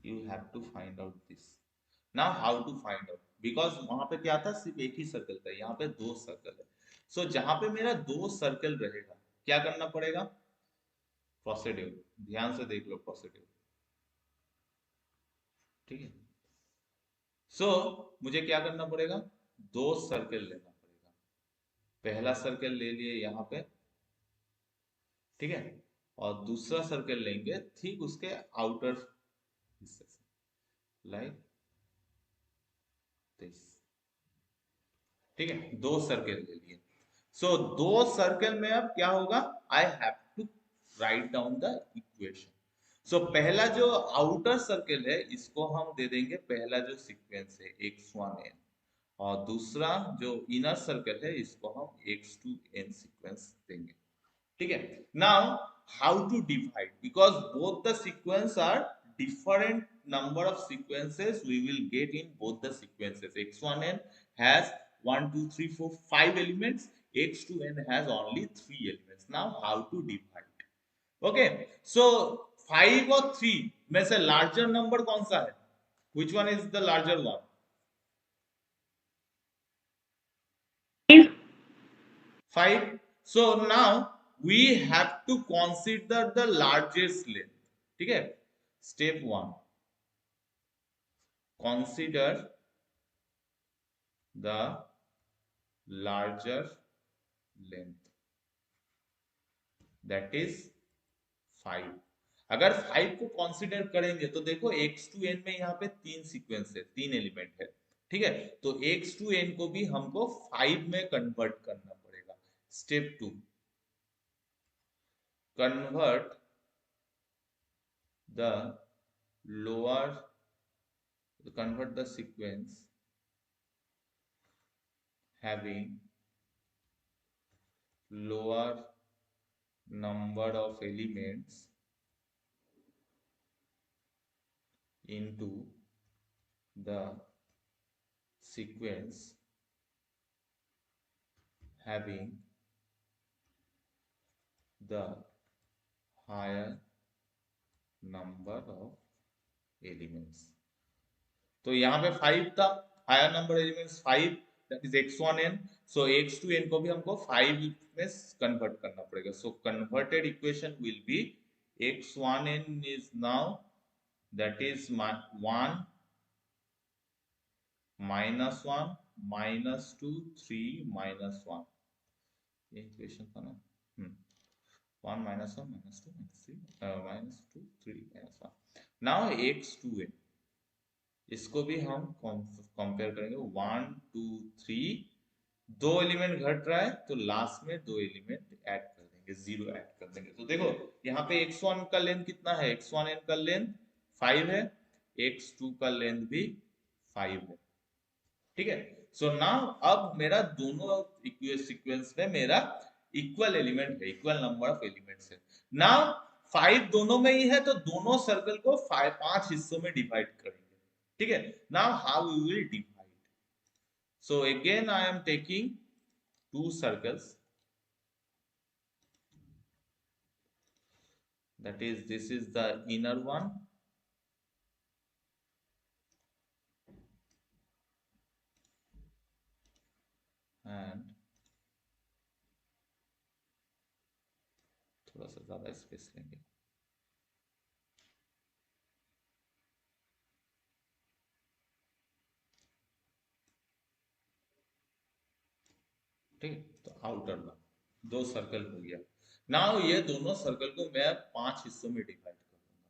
You have to find out this. Now how to find out? Because वहां पे क्या था, सिर्फ एक ही सर्कल था, यहाँ पे दो सर्कल है. सो जहां पे मेरा दो सर्कल रहेगा, क्या करना पड़ेगा, प्रोसीड्यूर ध्यान से देख लो, प्रोसीड्यूर, ठीक है. सो मुझे क्या करना पड़ेगा, दो सर्कल लेना पड़ेगा. पहला सर्कल ले लिए यहाँ पे, ठीक है, और दूसरा सर्कल लेंगे ठीक उसके आउटर हिस्से से, लाइक दिस, ठीक है. दो सर्कल ले लिए. सो दो सर्कल में अब क्या होगा, I have to write down the equation. So पहला जो आउटर सर्कल है इसको हम दे देंगे पहला जो सीक्वेंस है x1n, और दूसरा जो इनर सर्कल है इसको हम x2n सीक्वेंस देंगे, ठीक है. Now how to divide, because both the sequence are different number of sequences we will get in both the sequences. x1n has 1 2 3 4 5 elements, x2n has only 3 elements. Now how to divide? Okay, so 5 और 3 में से larger number कौन सा है, which one is the larger one? 5. So now we have to consider the largest length, ठीक है. Step 1, consider the larger length, that is 5. अगर 5 को कंसीडर करेंगे तो देखो x2n में यहाँ पे तीन सीक्वेंस है, तीन एलिमेंट है, ठीक है. तो x2n को भी हमको 5 में कन्वर्ट करना पड़ेगा. Step 2, convert the lower, convert the sequence having lower number of elements into the sequence having the higher number of elements. तो यहाँ पे 5 था, higher number elements 5, that is x1n. So x2n को भी हमको 5 में कन्वर्ट करना पड़ेगा. So converted equation will be x1n is now that is 1 minus 1 minus 2 3 minus 1. ये इक्वेशन था ना। 1 minus 1 minus 2 minus 3 minus 2 3 minus 1। Now x2 है, इसको भी हम कंपेयर करेंगे। 1 2 3, दो एलिमेंट घट रहा है तो लास्ट में दो एलिमेंट ऐड कर देंगे, जीरो ऐड कर देंगे। तो देखो यहाँ पे x1 का लेंथ कितना है, x1 का लेंथ 5 है, x2 का लेंथ भी 5 है। ठीक है, सो नाउ अब मेरा दोनों सीक्वेंस में मेरा इक्वल एलिमेंट है, इक्वल नंबर ऑफ एलिमेंट्स है। नाउ 5 दोनों में ही है तो दोनों सर्कल को 5 हिस्सों में डिवाइड करेंगे। ठीक है, now how we will divide? So again I am taking two circles, that is this is the inner one and थोड़ा सा ज्यादा स्पेस लेंगे। ठीक है, तो आउटर वन, दो सर्कल हो गया। नाउ ये दोनों सर्कल को मैं 5 हिस्सों में डिवाइड कर दूंगा।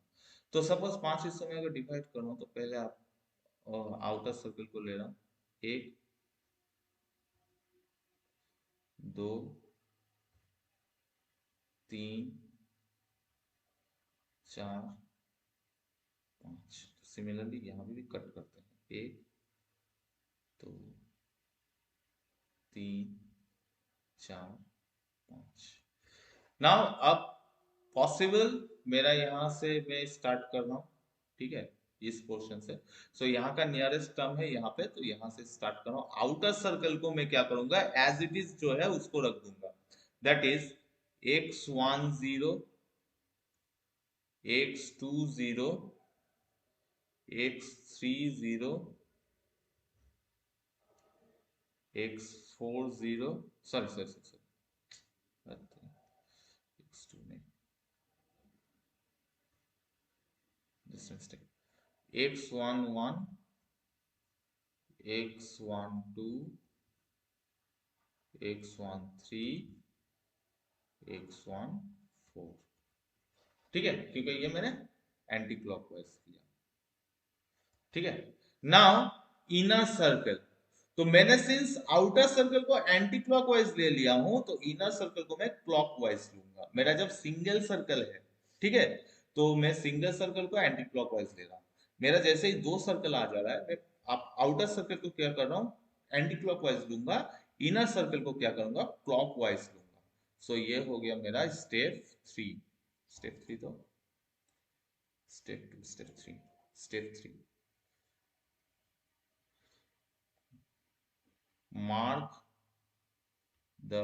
तो सपोज 5 हिस्सों में अगर डिवाइड करूं तो पहले आप आउटर सर्कल को ले रहा हूं, 1 2 3 4 5। सिमिलरली यहाँ भी कट करते हैं, 1 2 3 4 5। नाउ अब पॉसिबल मेरा यहां से मैं स्टार्ट कर रहा हूं, ठीक है, इस पोर्शन से। सो यहाँ का नियरेस्ट टर्म है यहाँ पे, तो यहाँ से स्टार्ट कर रहा हूं। आउटर सर्कल को मैं क्या करूंगा, एज इट इज जो है उसको रख दूंगा, that is x10 x20 x30 x40, sorry x2 नहीं, this mistake, x11 x12 x13 x14। ठीक है, क्योंकि ये मैंने एंटी क्लॉकवाइज किया। ठीक है, नाउ इनर सर्कल, तो मैंने सिंस आउटर सर्कल को एंटी क्लॉकवाइज ले लिया हूं तो इनर सर्कल को मैं क्लॉकवाइज लूंगा। मेरा जब सिंगल सर्कल है, ठीक है, तो मैं सिंगल सर्कल को एंटी क्लॉकवाइज ले रहा हूं। मेरा जैसे ही दो सर्कल आ जा रहा है, मैं आउटर सर्कल को क्या कर रहा हूं, एंटी क्लॉकवाइज लूंगा, इनर सर्कल को क्या करूंगा, क्लॉकवाइज लूंगा। सो ये हो गया मेरा स्टेप 3। स्टेप 3 तो step 2 step 3 step 3, mark the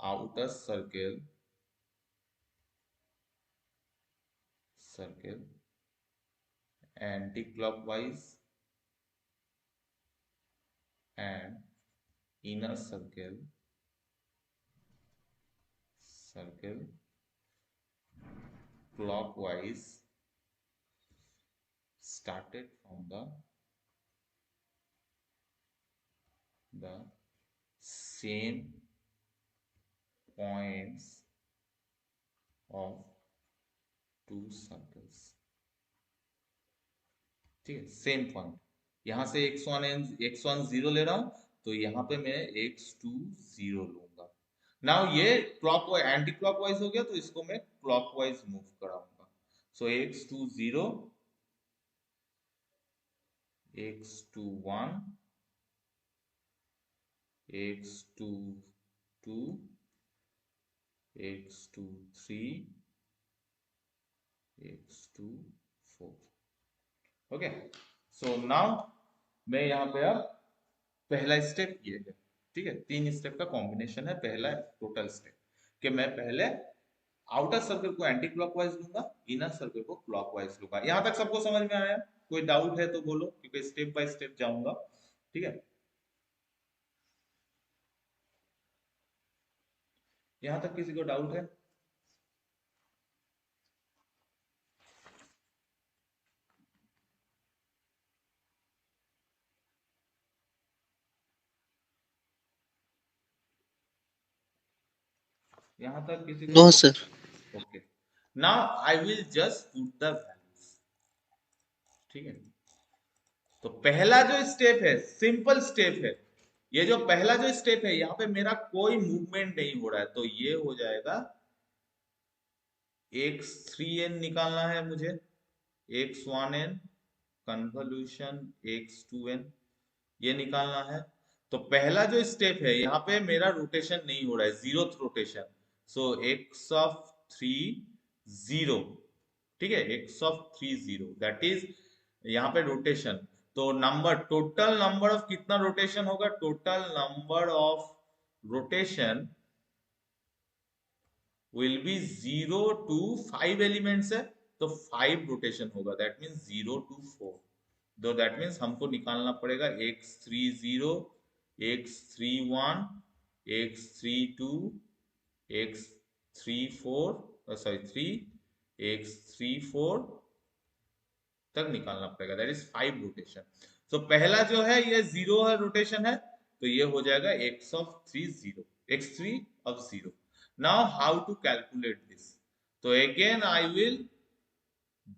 outer circle anti-clockwise and inner circle clockwise, started from the same points of two circles। ठीक है, सेम पॉइंट, यहां से x10 ले रहा हूं तो यहाँ पे मैं x20 लूंगा। नाउ ये क्लॉकवाइज एंटी क्लॉकवाइज हो गया तो इसको मैं क्लॉकवाइज मूव कराऊंगा। सो x20 x21 x22 x23 x24। Okay, so now मैं यहाँ पे अब पहला स्टेप ये है, ठीक है, तीन स्टेप का कॉम्बिनेशन है। पहला टोटल स्टेप कि मैं पहले आउटर सर्कल को एंटी क्लॉकवाइज लूंगा, इनर सर्कल को क्लॉकवाइज लूंगा। यहां तक सबको समझ में आया? कोई डाउट है तो बोलो, क्योंकि स्टेप बाय स्टेप जाऊंगा। ठीक है, यहां तक किसी को डाउट है? यहाँ तक किसी
No,
को?
sir.
Okay, now I will just put the values. ठीक है, तो पहला जो स्टेप है सिंपल स्टेप है, ये जो पहला जो स्टेप है यहाँ पे मेरा कोई मूवमेंट नहीं हो रहा है, तो ये हो जाएगा x3n निकालना है मुझे, x1n कन्वोल्यूशन x2n ये निकालना है। तो पहला जो स्टेप है यहाँ पे मेरा रोटेशन नहीं हो रहा है, zeroth rotation, so x of 3 0, ठीक है, x ऑफ 3 0 दैट इज यहाँ पे रोटेशन। तो नंबर, टोटल नंबर ऑफ कितना रोटेशन होगा, total number of rotation will be 0 to 5 elements है, तो 5 रोटेशन होगा, दैट मीन्स 0 टू 4। तो दैट मीन्स हमको निकालना पड़ेगा x30, x31, x32, x34, sorry 3, x34 तक निकालना पड़ेगा, दैट इज 5 रोटेशन। तो पहला जो है ये 0 है रोटेशन है, तो ये हो जाएगा x of 3 0, x3 of 0। Now how to calculate this, तो again I will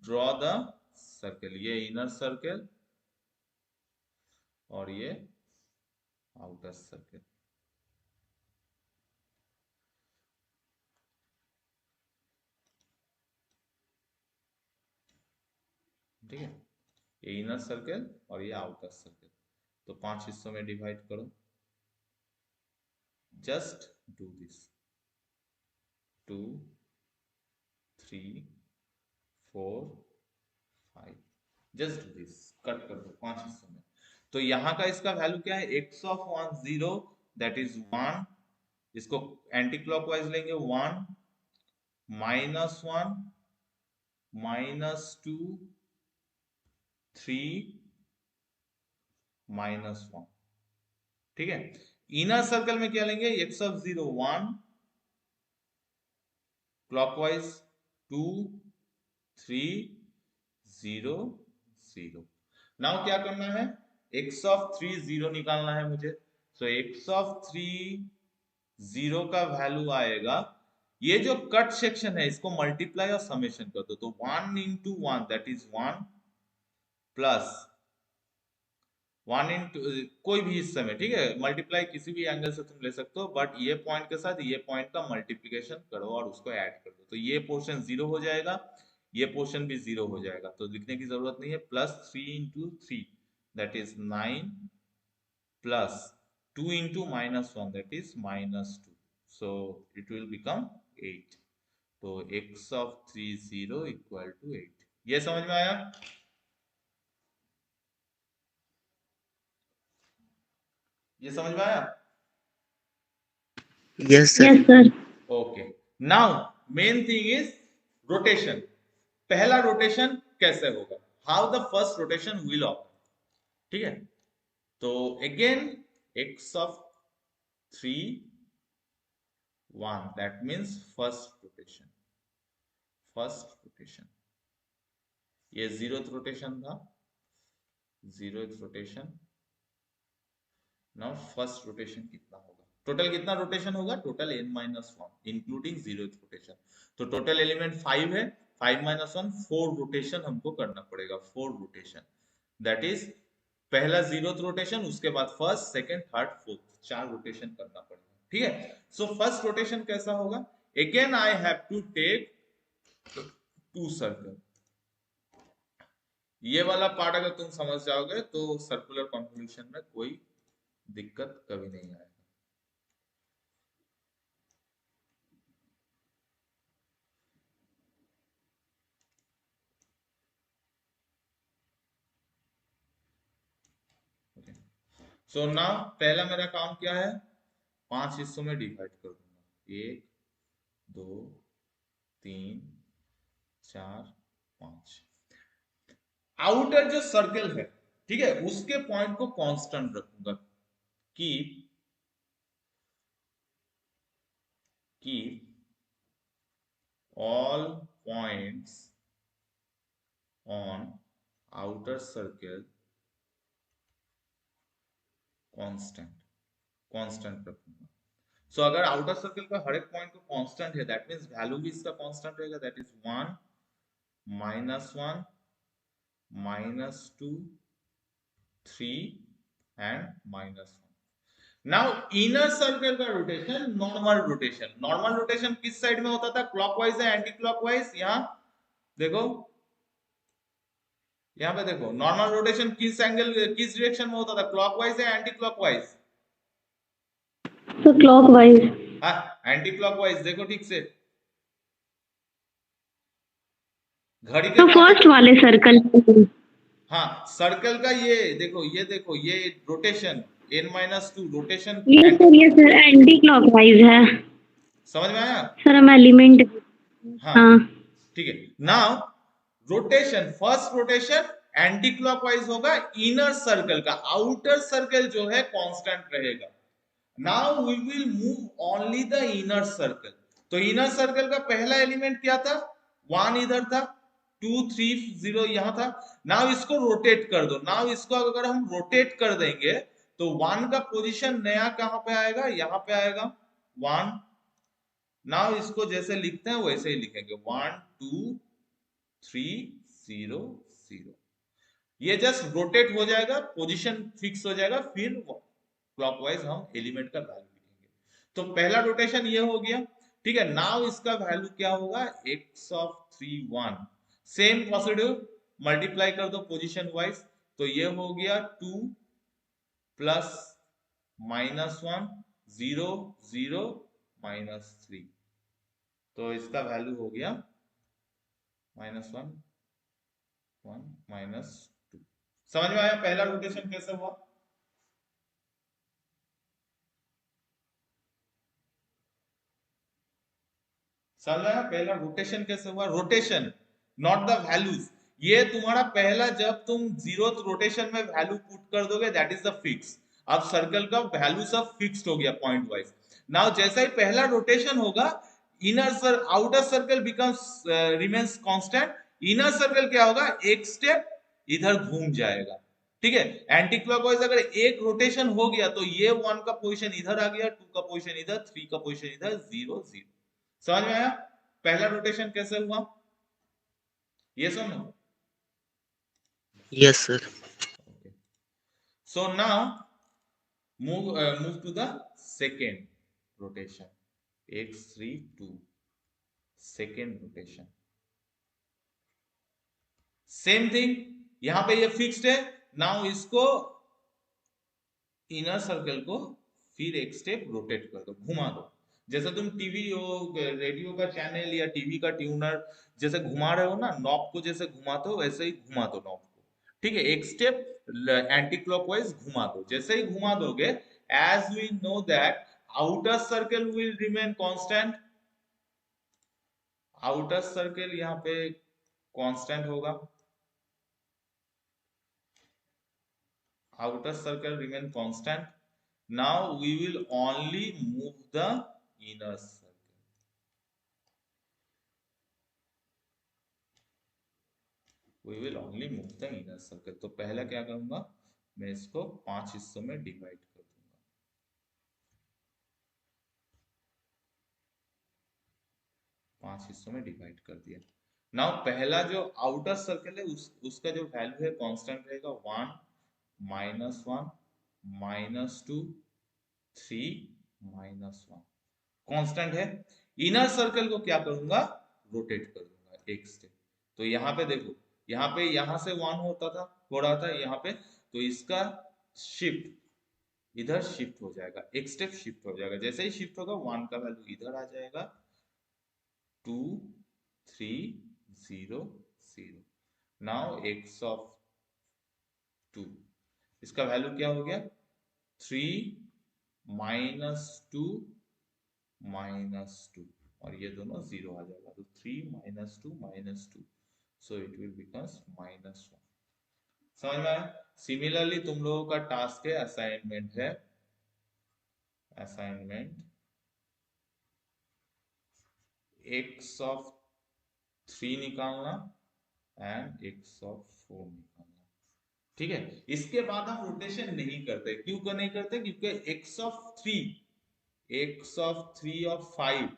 draw the circle, ये इनर सर्कल और ये आउटर सर्कल। ठीक है, ये इनर सर्कल और ये आउटर सर्कल, तो 5 हिस्सों में डिवाइड करो, just do this, 2 3 4 5, just do this, cut कर दो 5 हिस्सों में। तो यहाँ का इसका वैल्यू क्या है, x ऑफ 1 0 दैट इज 1, इसको एंटी क्लॉकवाइज लेंगे, 1 -1 -2 3 -1। ठीक है, इनर सर्कल में क्या लेंगे, x ऑफ 0 1, क्लॉकवाइज 2 3 0 0। नाउ क्या करना है, x ऑफ 3 0 निकालना है मुझे, सो x ऑफ 3 0 का वैल्यू आएगा, ये जो कट सेक्शन है इसको मल्टीप्लाई और समेशन कर दो, तो 1 into 1 that is 1 plus 1 into कोई भी हिस्से में, ठीक है, मल्टीप्लाई किसी भी एंगल से तुम ले सकते हो, बट ये पॉइंट के साथ ये पॉइंट का मल्टीप्लिकेशन करो और उसको ऐड कर दो, तो ये पोर्शन 0 हो जाएगा, ये पोर्शन भी 0 हो जाएगा, तो लिखने की जरूरत नहीं है। Plus 3 into 3 that is 9 plus 2 into -1 that is -2, so it will become 8। तो x of 3 0 इक्वल टू 8, ये समझ में आया? ये समझ में आया?
Yes, sir.
Yes, sir.
Okay, now main thing is rotation. पहला रोटेशन कैसे होगा, how the first rotation will occur, ठीक है। तो again x of 3 1 that means first rotation, first rotation, ये 0th रोटेशन था, 0th rotation. Now first rotation कितना होगा, टोटल कितना रोटेशन होगा, total n-1 including 0th rotation, तो टोटल एलिमेंट 5 है, 5 -1 4 रोटेशन हमको करना पड़ेगा, 4 रोटेशन, दैट इज पहला 0th रोटेशन, उसके बाद first second third fourth, 4 rotation करना पड़ेगा। ठीक है, सो फर्स्ट रोटेशन कैसा होगा, again I have to take 2 circle, ये वाला पार्ट अगर तुम समझ जाओगे तो सर्कुलर कन्वोल्यूशन में कोई दिक्कत कभी नहीं आएगा। सो नाउ पहला मेरा काम क्या है, 5 हिस्सों में डिवाइड कर दूंगा, 1 2 3 4 5। आउटर जो सर्कल है, ठीक है, उसके पॉइंट को कांस्टेंट रखूंगा, कि all points on outer circle constant, constant रखूंगा। सो अगर आउटर सर्कल का हर एक पॉइंट को कांस्टेंट है, दैट मींस वैल्यू भी इसका कांस्टेंट रहेगा, that is 1 -1 -2 3 and -1. Now inner circle का रोटेशन नॉर्मल रोटेशन किस साइड में होता था, क्लॉकवाइज या एंटी क्लॉकवाइज? यहां देखो, यहाँ पे देखो, नॉर्मल रोटेशन किस एंगल किस डायरेक्शन में होता था, क्लॉकवाइज या एंटी क्लॉकवाइज?
तो क्लॉकवाइज.
हाँ, एंटी क्लॉकवाइज. देखो ठीक से, घड़ी के
तो
कांटे
फर्स्ट वाले सर्कल.
हाँ, सर्कल का ये देखो ये रोटेशन n-2 रोटेशन
ये सर एंटी क्लॉकवाइज है.
समझ में आया?
सर हम एलिमेंट.
हाँ
हाँ.
ठीक है. Now rotation, first rotation anti clockwise होगा इनर सर्कल का, आउटर सर्कल जो है कांस्टेंट रहेगा. Now we will move only the inner circle. तो इनर सर्कल का पहला एलिमेंट क्या था, 1 इधर था, 2 3 0 यहां था. नाउ इसको रोटेट कर दो. नाउ इसको अगर हम रोटेट कर देंगे तो 1 का पोजीशन नया कहां पे आएगा, यहां पे आएगा 1. नाउ इसको जैसे लिखते हैं वैसे ही लिखेंगे 1 2 3 0 0. ये जस्ट रोटेट हो जाएगा, पोजीशन फिक्स हो जाएगा, फिर क्लॉकवाइज हम एलिमेंट का वैल्यू लिखेंगे. तो पहला रोटेशन ये हो गया. ठीक है. नाउ इसका वैल्यू क्या होगा, x of 3 1. Same procedure, multiply कर दो पोजीशन वाइज. तो ये हो गया 2 प्लस -1 0 0 -3. तो इसका वैल्यू हो गया -1 1 -2. समझ में आया पहला रोटेशन कैसे हुआ? समझ में आया पहला रोटेशन कैसे हुआ? Rotation not the values. ये तुम्हारा पहला, जब तुम जीरोथ रोटेशन में वैल्यू पुट कर दोगे दैट इज द फिक्स. अब सर्कल का वैल्यू सब फिक्स्ड हो गया पॉइंट वाइज. नाउ जैसा ही पहला रोटेशन होगा, outer circle becomes remains constant. Inner circle क्या होगा, एक स्टेप इधर घूम जाएगा. ठीक है. एंटी क्लॉकवाइज अगर एक रोटेशन हो गया तो ये 1 का पोजीशन इधर आ गया, 2 का पोजीशन इधर, 3 का पोजीशन इधर, 0 0. समझ में आया पहला रोटेशन कैसे हुआ? ये सुनो.
Yes, sir.
Okay. So now move to the second rotation. x3 2 second rotation. Same thing, यहां पे ये फिक्स्ड है. नाउ इसको इनर सर्कल को फिर एक स्टेप रोटेट कर दो, घुमा दो. जैसे तुम टीवी रेडियो का चैनल या टीवी का ट्यूनर जैसे घुमा रहे हो ना, नॉब को जैसे घुमाते हो वैसे ही घुमा दो नॉब को. ठीक है. एक स्टेप एंटी क्लॉकवाइज घुमा दो. जैसे ही घुमा दोगे, as we know that outer circle will remain constant. Outer circle यहाँ पे कांस्टेंट होगा. outer circle remain constant. Now we will only move the inner circle. We will only move the inner circle. तो पहला क्या करूंगा, मैं इसको 5 हिस्सों में डिवाइड कर दूंगा. 5 हिस्सों में डिवाइड कर दिया. नाउ पहला जो आउटर सर्कल है उसका जो वैल्यू है कांस्टेंट रहेगा 1 -1 -2 3 -1 कांस्टेंट है. इनर सर्कल को क्या करूंगा, रोटेट कर दूंगा एक स्टेप. तो यहाँ पे देखो, यहाँ पे यहाँ से 1 होता था, हो रहा था यहाँ पे, तो इसका शिफ्ट इधर शिफ्ट हो जाएगा, एक स्टेप शिफ्ट हो जाएगा. जैसे ही शिफ्ट होगा 1 का वैल्यू इधर आ जाएगा, 2 3 0 0. नाउ x ऑफ 2, इसका वैल्यू क्या हो गया, 3 -2 -2, और ये दोनों 0 आ जाएगा. तो 3 -2 -2, सो इट विल बिकम्स -1. समझ में आया? सिमिलरली तुम लोगों का टास्क है, असाइनमेंट है, असाइनमेंट x ऑफ 3 निकालना एंड x ऑफ 4 निकालना. ठीक है. इसके बाद हम रोटेशन नहीं करते. क्यों नहीं करते? क्योंकि x of 3 x of 3 of 5,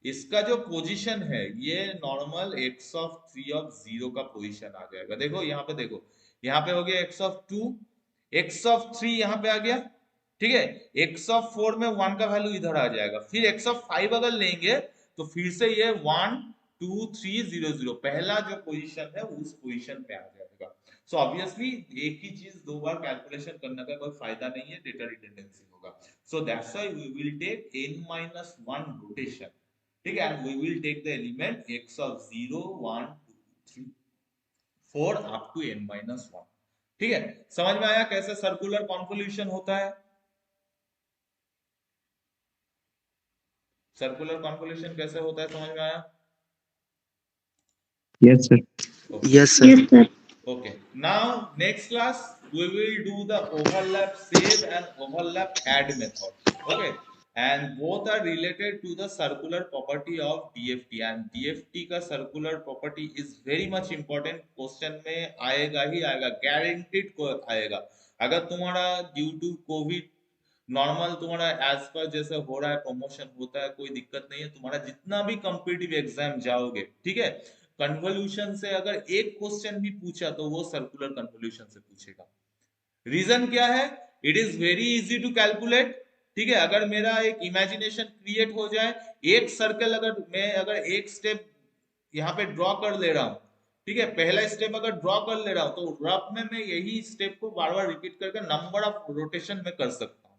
इसका जो पोजीशन है ये नॉर्मल x of 3 of 0 का पोजीशन आ जाएगा। देखो यहाँ पे, देखो यहाँ पे हो गया x of 2, x of 3 यहाँ पे आ गया, ठीक है। x of 4 में 1 का वैल्यू इधर आ जाएगा, फिर x of 5 अगर लेंगे तो फिर से ये 1 2 3 0 0 पहला जो पोजीशन है उस पोजीशन पे आ जाएगा। सो ऑब्वियसली एक ही चीज दो बार कैलकुलेशन करने का कोई फायदा नहीं है, डेटा रिडंडेंसी होगा। So that's why we will take n-1 rotation, ठीक है, and we will take the element x of 0 1 2 3 4 up to n-1, ठीक है। समझ में आया कैसे सर्कुलर कॉन्वोल्यूशन होता है? सर्कुलर कॉन्वोल्यूशन कैसे होता है, समझ में आया?
Yes, sir.
Okay.
Yes, sir.
Yes, sir.
Okay. Now, next class, we will do the overlap save and overlap add method. Okay. And both are related to the circular property of DFT. And DFT का circular property is very much important. Question में आएगा ही आएगा, guaranteed को आएगा। अगर तुम्हारा due to COVID normal तुम्हारा as per जैसे हो रहा है, प्रमोशन होता है, कोई दिक्कत नहीं है, तुम्हारा जितना भी कॉम्पिटिटिव एग्जाम जाओगे, ठीक है, कन्वोल्यूशन से अगर एक क्वेश्चन भी पूछा तो वो सर्कुलर कन्वोल्यूशन से पूछेगा। रीजन क्या है? It is very easy to calculate, ठीक है। अगर मेरा एक इमेजिनेशन क्रिएट हो जाए, एक सर्कल अगर एक स्टेप यहाँ पे ड्रॉ कर ले रहा हूँ, ठीक है, पहला स्टेप अगर ड्रॉ कर ले रहा हूँ तो रफ में मैं यही स्टेप को बार बार रिपीट करके नंबर ऑफ रोटेशन में कर सकता हूँ,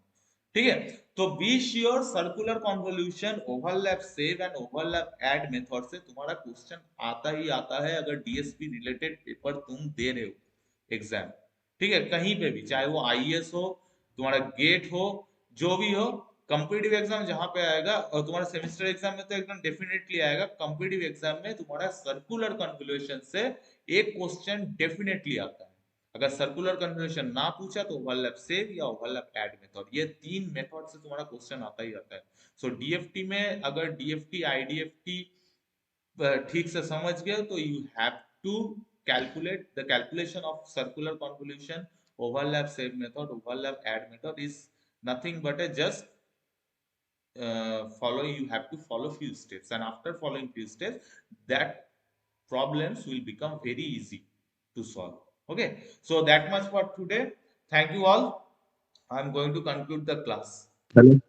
ठीक है। तो be sure circular convolution, overlap save and overlap add method से तुम्हारा क्वेश्चन आता ही आता है अगर डीएसपी रिलेटेड पेपर तुम दे रहे हो एग्जाम, ठीक है, कहीं पे भी, चाहे वो आईएएस हो, तुम्हारा गेट हो, जो भी हो, कॉम्पिटिटिव एग्जाम जहां पे आएगा, और तुम्हारा सेमेस्टर एग्जाम में तो एकदम डेफिनेटली आएगा, कॉम्पिटिटिव एग्जाम में तुम्हारा सर्कुलर कन्वोल्यूशन से एक क्वेश्चन डेफिनेटली आता है। अगर सर्कुलर कन्वोल्यूशन ना पूछा तो ओवरलैप सेव या ओवरलैप ऐड मेथड, ये तीन मेथड से तुम्हारा क्वेश्चन आता ही आता है। सो डीएफटी में अगर डीएफटी आईडीएफटी ठीक से समझ गए तो you have to calculate the calculation of circular convolution, overlap save method, overlap add method is nothing but a just following, you have to follow few steps, and after following few steps that problems will become very easy to solve. Okay, so that much for today. Thank you all. I'm going to conclude the class.
Hello.